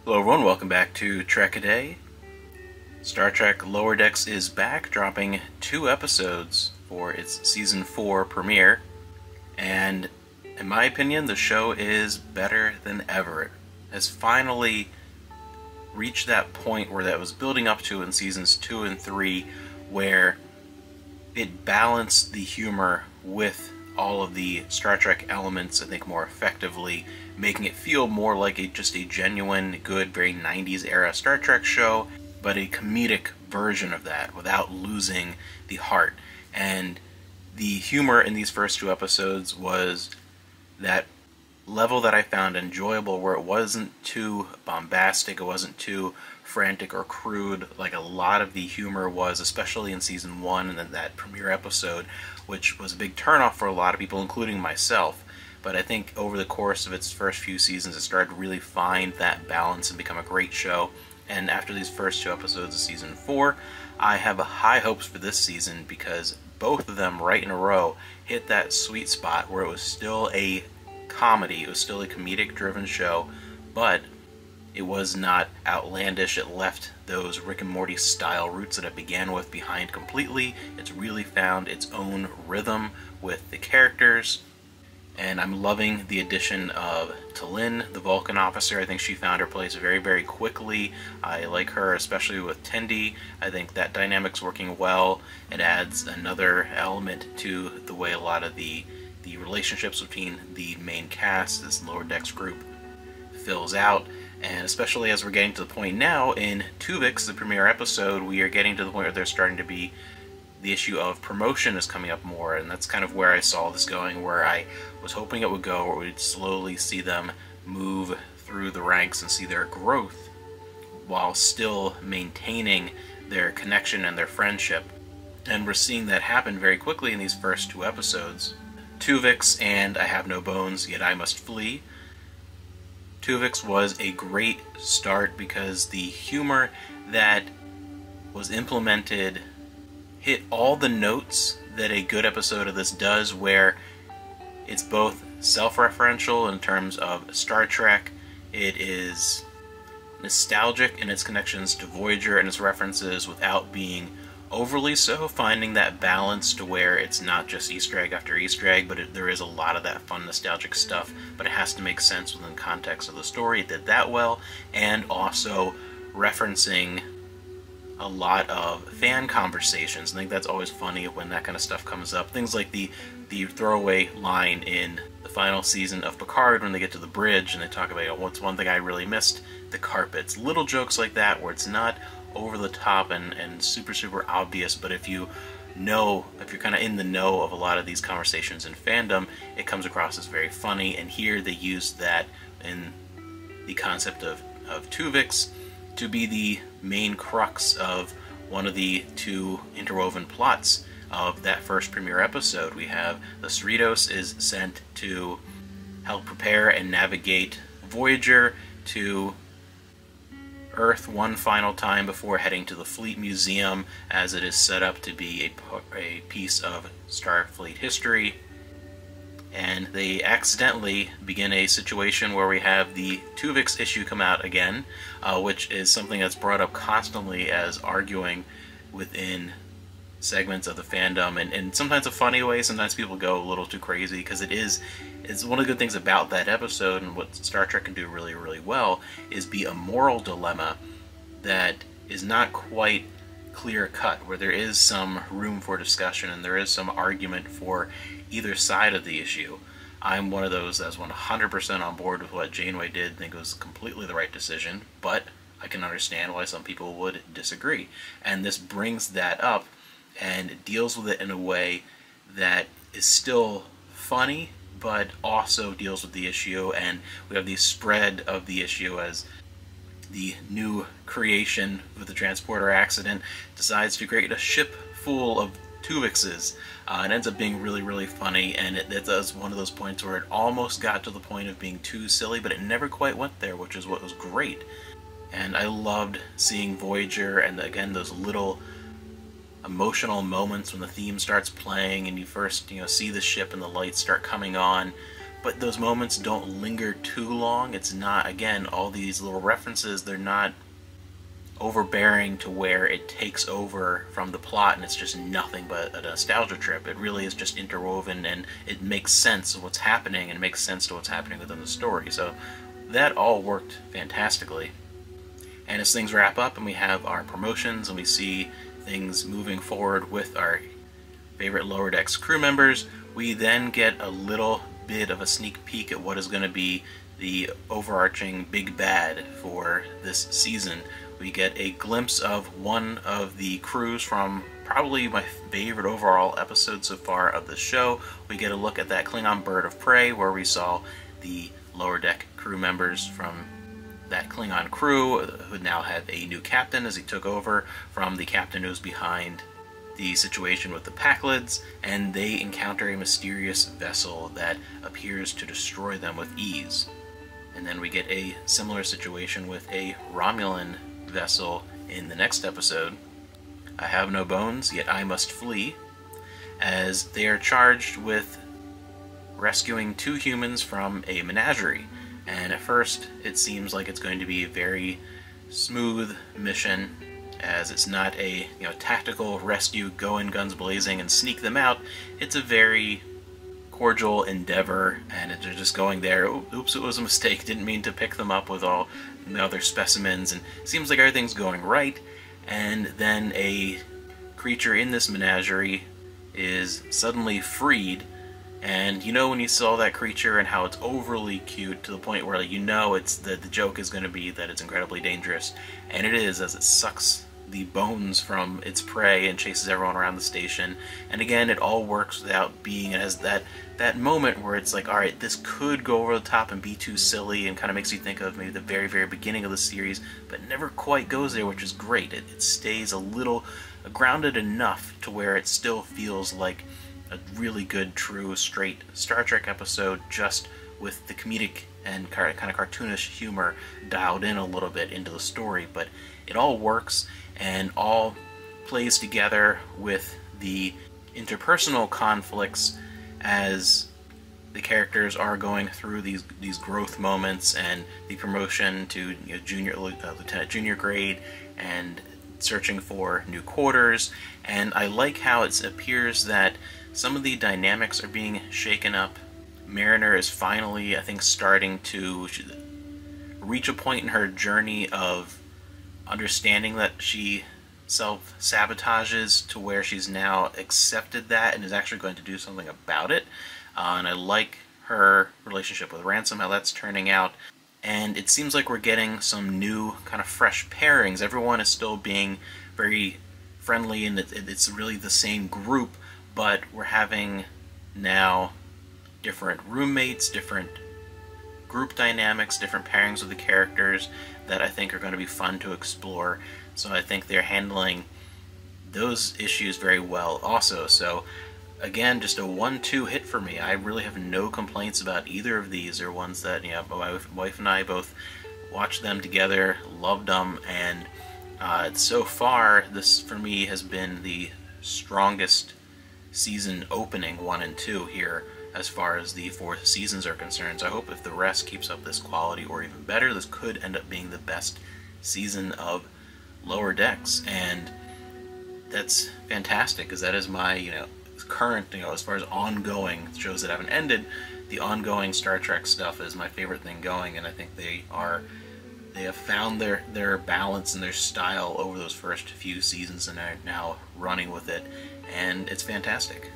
Hello everyone, welcome back to Trek A Day. Star Trek Lower Decks is back, dropping 2 episodes for its Season 4 premiere. And in my opinion, the show is better than ever. It has finally reached that point where that was building up to in Seasons 2 and 3, where it balanced the humor with all of the Star Trek elements, I think, more effectively, making it feel more like just a genuine, good, very 90s era Star Trek show, but a comedic version of that without losing the heart. And the humor in these first 2 episodes was that level that I found enjoyable, where it wasn't too bombastic, it wasn't too frantic or crude like a lot of the humor was, especially in Season 1 and then that premiere episode, which was a big turnoff for a lot of people, including myself. But I think over the course of its first few seasons, it started to really find that balance and become a great show. And after these first 2 episodes of Season 4, I have high hopes for this season, because both of them right in a row hit that sweet spot where it was still a comedy, it was still a comedic-driven show, but it was not outlandish. It left those Rick and Morty style roots that it began with behind completely. It's really found its own rhythm with the characters, and I'm loving the addition of T'Lyn, the Vulcan officer. I think she found her place very, very quickly. I like her, especially with Tendi. I think that dynamic's working well. It adds another element to the way a lot of the relationships between the main cast, this Lower Decks group, fills out. And especially as we're getting to the point now in Tuvix, the premiere episode, we are getting to the point where there's starting to be the issue of promotion is coming up more, and that's kind of where I saw this going, where I was hoping it would go, where we'd slowly see them move through the ranks and see their growth while still maintaining their connection and their friendship. And we're seeing that happen very quickly in these first 2 episodes. Tuvix and I Have No Bones, Yet I Must Flee. Tuvix was a great start because the humor that was implemented hit all the notes that a good episode of this does, where it's both self-referential in terms of Star Trek, it is nostalgic in its connections to Voyager and its references without being overly so, finding that balance to where it's not just Easter egg after Easter egg, but there is a lot of that fun nostalgic stuff, but it has to make sense within the context of the story. It did that well, and also referencing a lot of fan conversations. I think that's always funny when that kind of stuff comes up. Things like the throwaway line in the final season of Picard when they get to the bridge and they talk about, what's one thing I really missed? The carpets. Little jokes like that where it's not over the top and super, super obvious, but if you're kind of in the know of a lot of these conversations in fandom, it comes across as very funny. And here they used that in the concept of Tuvix to be the main crux of one of the 2 interwoven plots of that first premiere episode. We have the Cerritos is sent to help prepare and navigate Voyager to Earth one final time before heading to the Fleet Museum, as it is set up to be a piece of Starfleet history. And they accidentally begin a situation where we have the Tuvix issue come out again, which is something that's brought up constantly as arguing within segments of the fandom, and sometimes a funny way. Sometimes people go a little too crazy, because it's one of the good things about that episode, and what Star Trek can do really, really well, is be a moral dilemma that is not quite clear-cut, where there is some room for discussion and there is some argument for either side of the issue. I'm one of those that's 100% on board with what Janeway did, think it was completely the right decision, but I can understand why some people would disagree. And this brings that up and deals with it in a way that is still funny, but also deals with the issue, and we have the spread of the issue as the new creation with the transporter accident decides to create a ship full of Tuvixes. It ends up being really, really funny, and it does one of those points where it almost got to the point of being too silly, but it never quite went there, which is what was great. And I loved seeing Voyager, and again, those little emotional moments when the theme starts playing and you first see the ship and the lights start coming on, but those moments don't linger too long. It's not, again, all these little references, they're not overbearing to where it takes over from the plot and it's just nothing but a nostalgia trip. It really is just interwoven, and it makes sense of what's happening and makes sense to what's happening within the story. So that all worked fantastically. And as things wrap up and we have our promotions and we see things moving forward with our favorite Lower Decks crew members, we then get a little bit of a sneak peek at what is going to be the overarching big bad for this season. We get a glimpse of one of the crews from probably my favorite overall episode so far of the show. We get a look at that Klingon bird of prey where we saw the Lower Deck crew members from that Klingon crew who now have a new captain as he took over from the captain who was behind the situation with the Packlids, and they encounter a mysterious vessel that appears to destroy them with ease. And then we get a similar situation with a Romulan vessel in the next episode. I have no bones, yet I must flee, as they are charged with rescuing 2 humans from a menagerie. And at first it seems like it's going to be a very smooth mission, as it's not a tactical rescue, go in guns blazing and sneak them out. It's a very cordial endeavor, and they're just going there, oops, it was a mistake, didn't mean to pick them up with all the other specimens, and it seems like everything's going right. And then a creature in this menagerie is suddenly freed, and when you saw that creature and how it's overly cute to the point where it's the joke is going to be that it's incredibly dangerous, and it is, as it sucks the bones from its prey and chases everyone around the station. And again, it all works without being, it has that moment where it's like, alright, this could go over the top and be too silly, and kind of makes you think of maybe the very, very beginning of the series, but never quite goes there, which is great. It stays a little grounded enough to where it still feels like a really good, true, straight Star Trek episode, just with the comedic and kind of cartoonish humor dialed in a little bit into the story. But it all works and all plays together with the interpersonal conflicts as the characters are going through these growth moments and the promotion to lieutenant junior grade and searching for new quarters. And I like how it appears that some of the dynamics are being shaken up. Mariner is finally, I think, starting to reach a point in her journey of understanding that she self-sabotages, to where she's now accepted that and is actually going to do something about it. And I like her relationship with Ransom, how that's turning out. And it seems like we're getting some new kind of fresh pairings. Everyone is still being very friendly, and it's really the same group, but we're having now different roommates, different group dynamics, different pairings of the characters that I think are going to be fun to explore. So I think they're handling those issues very well also. So again, just a 1-2 hit for me. I really have no complaints about either of these. They're ones that my wife and I both watched them together, loved them, and so far this for me has been the strongest season opening 1 and 2 here as far as the 4th seasons are concerned. So I hope if the rest keeps up this quality or even better, this could end up being the best season of Lower Decks. And that's fantastic, because that is my current, as far as ongoing shows that haven't ended, the ongoing Star Trek stuff is my favorite thing going, and I think they have found their balance and their style over those first few seasons and are now running with it, and it's fantastic.